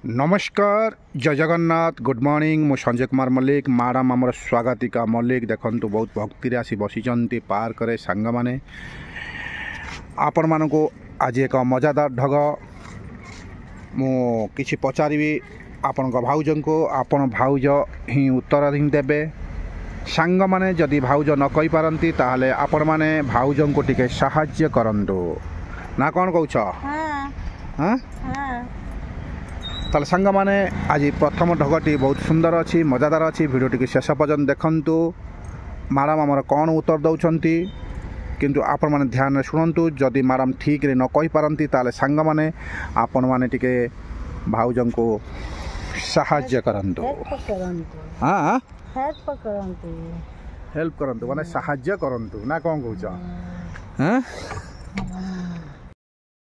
नमस्कार जय Jagannath good morning मु संजय कुमार मल्लिक मैडम आमर स्वागतिका मल्लिक देखंतु बहुत भक्ति आसी बसिचंती पार्क रे सांग माने आपण मानको आज एक मजादार ढग मु किछि पचारिबी आपण भाउज को आपण भाउज ही उत्तर देबे सांग माने जदि भाउज न कहि पारंती ताहाले आपण माने भाउज को टिके सहाय्य करंतु ना कोन कहउछ हां ताले सांग माने आज प्रथम ढगटी बहुत सुंदर अच्छी मजादार अच्छी भिडियोटी की शेष पर्यंत देखंतु मैडम आमर कौन उत्तर दौरान किंतु आपण माने ध्यान शुणु जदि मैडम ठीक रे न कहि पारंती ताले सांग माने आपण माने टिके भाउजन को सहाय्य करंतु हां हेल्प करंतु माने सहाय्य करंतु ना कोन कहउछ हां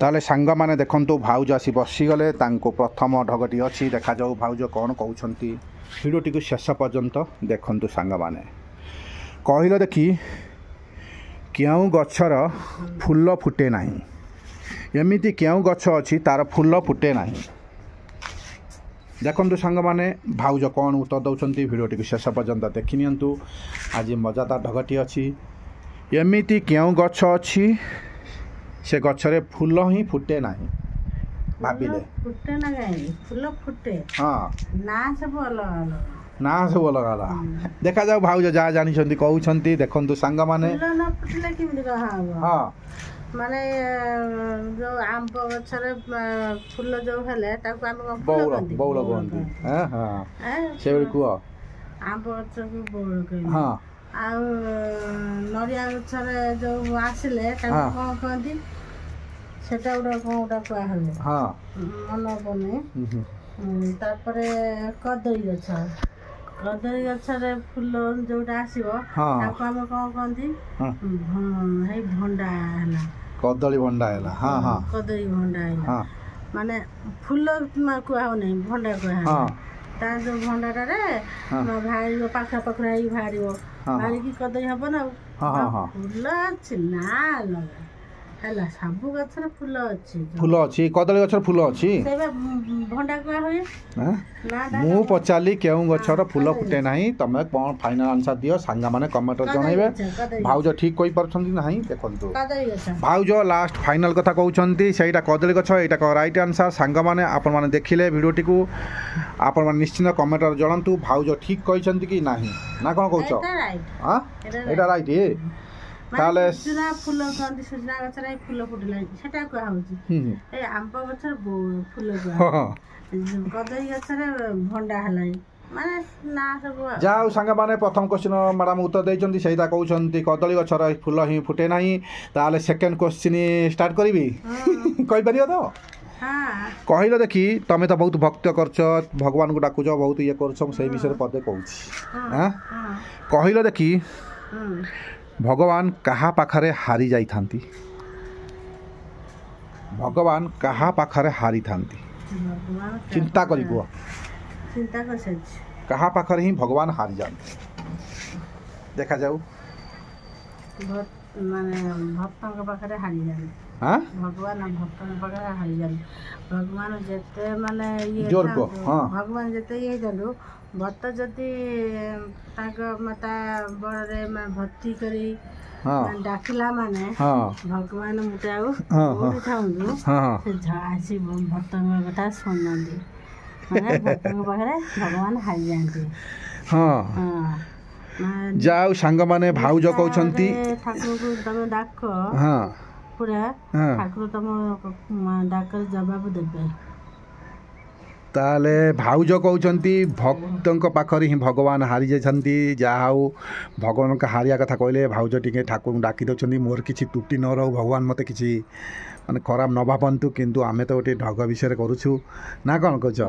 ताले सांग माने देखंतु भाउज आसी बसीगले तांको प्रथम ढगटी अच्छी देखा जाऊ भाउज कौन कहउछंती भिडियोटी को शेष पर्यंत देखंतु सांग माने कहिलो देखी क्यों गछर फूल फुटे नाही एमिति क्यों गछ अछि तार फूल फुटे नाही देखंतु सांग माने भाउज कौन उत्तर दउछंती भिडियोटी को शेष पर्यंत देखि नियंतु आज मजादार ढगटी अछि एमिति क्यों गछ अछि से गछरे फूल ही फुटे नाही भाबिले फुटे ना गाई फूल फुटे हां ना सब अलग अलग देखा जाऊ भाउज जा जानी छंती कहउछंती देखंतु सांग माने फूल ना फुटले किमि कहा हां माने जो आंब गछरे फूल जो हेले ताको हम बौल गंती हां हां सेबे को आंब गछ को बौल कहै हां आ नरिया गछरे जो आसिले ताको कोन कहंती सेटा उडा कोडा को हले हां मन बने तापरे कदई गछरे फूल जोटा आसीबो ताको हम कोन कहंती हे भंडा हला कदली भंडा हला हां हां कदई भंडा हला हां माने फूल को आ नै भंडा को हां ता जो भंडाटा रे भाई पाखा पखरा ही भारिबो भारी की कदई हबो ना हां हां फूल चिना लगा हला सबु गछर फूल अछि कदली गछर फूल अछि सेबे भंडा को होय हां मु पचाली केउ गछर फूल फुटे नाही तमे कोन फाइनल आंसर दियो सांगा माने कमेंट जणाइबे भाउज ठीक कहि परछंती नाही देखंतु कदली गछ भाउज लास्ट फाइनल कथा कहउछंती सेटा कदली गछ एटा को राइट आंसर सांगा माने आपण माने देखिले वीडियोटी को आपण माने निश्चित कमेंट जणांतु भाउज ठीक कहिसंती कि नाही ना कोन कहउछ एटा राइट हां एटा राइट ताले सुना फूल कांती सुना गछरे फूल फुटला सेटा को होउची ए आंब गछर फूल को कदई गछरे भंडा हलाई माने ना सब जाऊ सांग माने प्रथम क्वेश्चन मैडम उत्तर दैचंती सेटा कहउछंती कदली गछर फूल ही फुटे नाही ताले सेकंड क्वेश्चन स्टार्ट करबी कहि परियो तो हां कहिलो देखी तमे तो बहुत भक्त करछ भगवान को डाकुछ बहुत ये करछ से विषय पदे कहउछी हां कहिलो देखी भगवान कहा पाखरे हारी जाई थांती भगवान कहा पाखरे हारी थांती चिंता करी को चिंता कर से कहा पाखरे ही भगवान हारी जाते देखा जाऊ माने भक्तों के पाखरे हारी जाते हां भगवान भक्तों के पाखरे हारी जाते भगवान जते माने ये जोर को हां भगवान जते ये जानू भक्त जति ताक माता बड़े में भक्ति करी हां डाकिला माने हां भगवान मुटाऊ ओडी थाउनु हां से झासी भक्त में कथा सुनंदी माने भक्त के पाखरे भगवान हाई जानती हां हां जाऊ सांग माने भाउज कहउछंती ठाकुर को तमे डाक हां पूरा ठाकुर तम डाकर जवाब देबे ताले भाउज कहउछंती भक्तों पाखरे ही भगवान हारी जाछंती जाऊ भगवान का हारिया कथा कहले भाउज टिके ठाकुर डाकी दउछंती मोर किछि टूटी न रहू भगवान मते किछि माने खराब न भाबंतु किंतु आमे तो ओटे ढग विषय करूछु ना कोन कहछ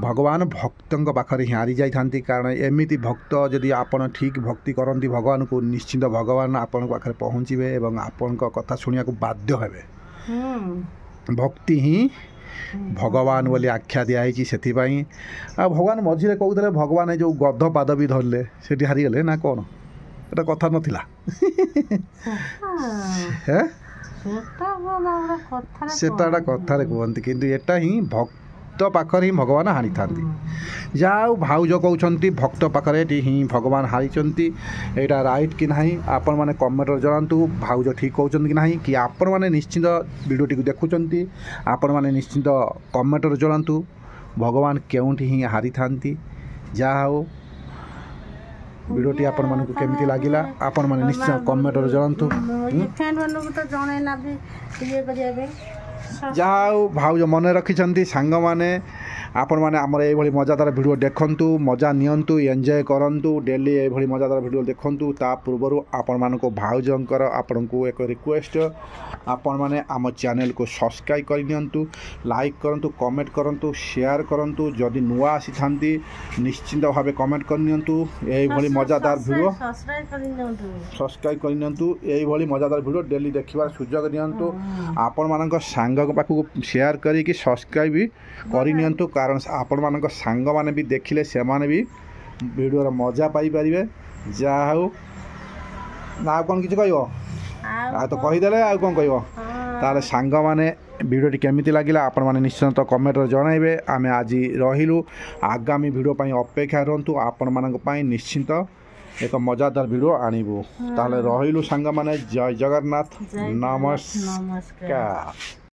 भगवान भक्तों पाखरे ही हारी जाई थांती कारण एमिति भक्त जदि आपण ठीक भक्ति करंती भगवान को निश्चित भगवान आपण पाखरे पहुंचीबे एवं आपण को कथा सुनिया को बाध्य हेबे भक्ति ही भगवान बोली आख्या दिखाई से भगवान मझे कहते भगवान जो गध पाद भी धरले से हारी गले ना कौन एटा कथा नथिला सेटा कथा कहते किंतु एटा ही भक्त पाखरे हिं भगवान हारी थांती जाओ भाउज कहउछंती भक्त पाखरे हिं भगवान हारी चंती एटा राइट कि नाही आपण माने कमेंट जणांतु भाउज ठीक कहउछंती कि नाही कि आपण माने निश्चित वीडियो टी देखुचंती आपण माने निश्चित कमेंट जणांतु भगवान केउंठी हिं हारी थांती जाओ वीडियोटी आपण मानक केमिति लागिला आपण माने निश्चय कमेंट जणांतु फ्रेंड मानक तो जणाइना भी ये करिया बे जाओ भाउज मन रखिछंती सांग माने आपण माने हमर एई भली मजादार वीडियो देखंतु मजा नियंतु एंजॉय करंतु डेली एई भली मजादार वीडियो देखंतु ता पूर्वरु आपण मानको भाउजंकर आपनकु एक रिक्वेस्ट आपण माने आम चैनल को सब्सक्राइब कर नियंतु लाइक करंतु कमेंट करंतु शेयर करंतु जदि नुआ आसी थांती निश्चित भाबे कमेंट कर नियंतु एई भली मजादार वीडियो सब्सक्राइब कर नियंतु एई भली मजादार वीडियो डेली देखिबार सुयोग नियंतु आपण मानको सांग पाखु शेयर करी कि सब्सक्राइब भी कर नियंतु कारण आपण मानक सांग माने भी देखिले से माने भी वीडियो मजा पाई परिबे जा हो ना कोन किछ कहइबो आ तो कहि देले आ कोन कहइबो ताले सांग माने वीडियोटी केमिति लागिला आपण माने निश्चित कमेंट जणाइबे आमे आज रहिलु आगामी वीडियो पई अपेक्षा रहंतु आपण मानक पई निश्चित एक मजादार वीडियो आनिबो ताले रहिलु सांग माने जय जगन्नाथ नमस्कार।